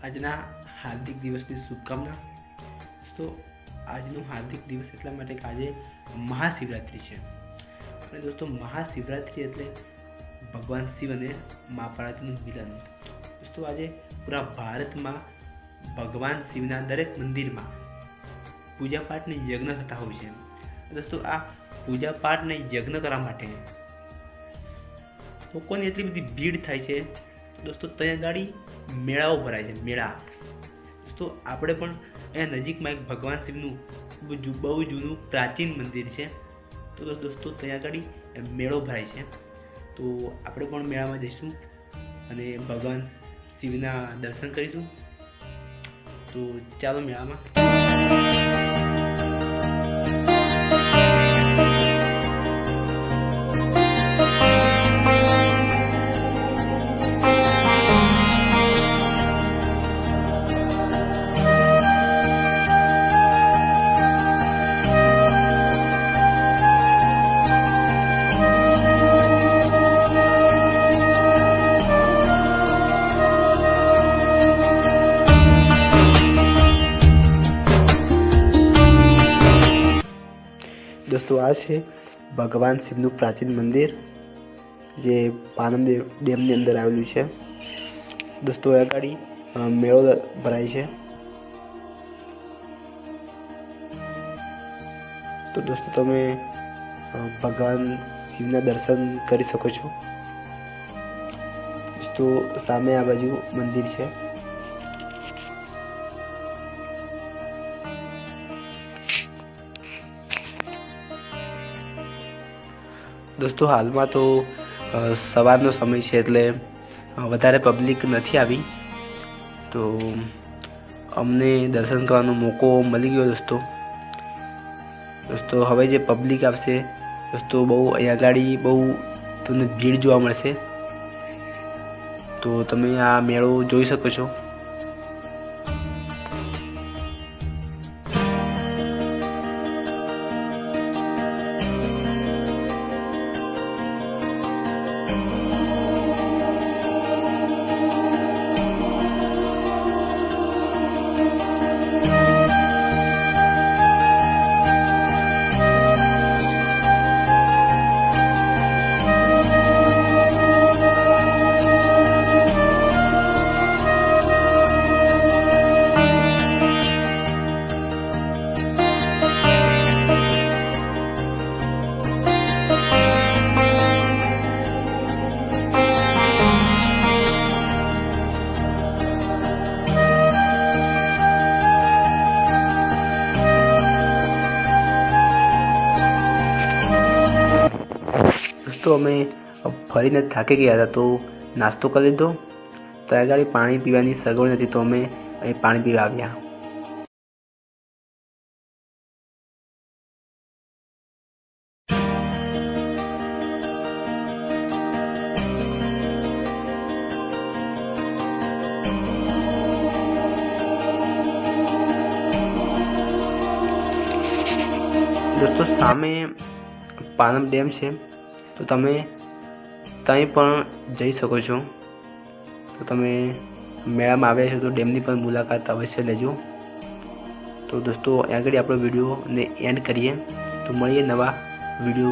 આજના હાર્દિક દિવસની શુભકામના। તો આજનો હાર્દિક દિવસ એટલા માટે કે આજે મહાશિવરાત્રિ છે અને દોસ્તો મહાશિવરાત્રિ એટલે ભગવાન શિવ અને મા પાર્વતીનું મિલન। દોસ્તો આજે પૂરા ભારતમાં ભગવાન શિવના દરેક મંદિરમાં પૂજા પાઠ ને યજ્ઞ થતા હોય છે। દોસ્તો આ પૂજા પાઠ ને યજ્ઞ કરવા માટે લોકોની એટલી બધી ભીડ થાય છે दोस्तों ત્યાં ગાડી મેળાઓ ભરાય છે મેળા। दोस्तों આપણે પણ અહીંયા નજીકમાં એક ભગવાન શિવનું બહુ જૂનું પ્રાચીન મંદિર છે। તો દોસ્તો ત્યાં ગાડી મેળો ભરાય છે, તો આપણે પણ મેળામાં જઈશું અને ભગવાન શિવના દર્શન કરીશું। તો ચાલો મેળામાં। दोस्तों आ है भगवान शिवनु प्राचीन मंदिर जे पानम डेम ની અંદર આવેલું છે। दोस्तों આ ગાડી મેળો ભરાય છે। तो दोस्तों તમે ભગવાન શિવના દર્શન કરી શકો છો। दोस्तों સામે આ બાજુ મંદિર છે। दोस्तों हाल में तो सवारनो समय है एटले वधारे पब्लिक नहीं आई, तो अमने दर्शन करवानो मौको मळी गयो। दोस्तों हवे जे पब्लिक आवशे दोस्तों बहु अहींया आगाड़ी बहु तमने भीड़ जोवा मळशे। तो तमे आ मेळो जोई शको छो। तो अमे फरीने थाकी गया था, तो नास्तो कर लीधो। तो आगाड़ी पानी पीवानी सगवड नथी, तो अमे अहीं पानी पीवा आव्या। दोस्तों सामे पानम डेम है, तो तमे तई पण जई सको छो। तो तमे मेळा में आव्या छो तो डेमनी पण मुलाकात अवश्य लेजो। तो दोस्तों आगळ आपणो विडियो ने एंड करिए, तो मळीए नवा विडियो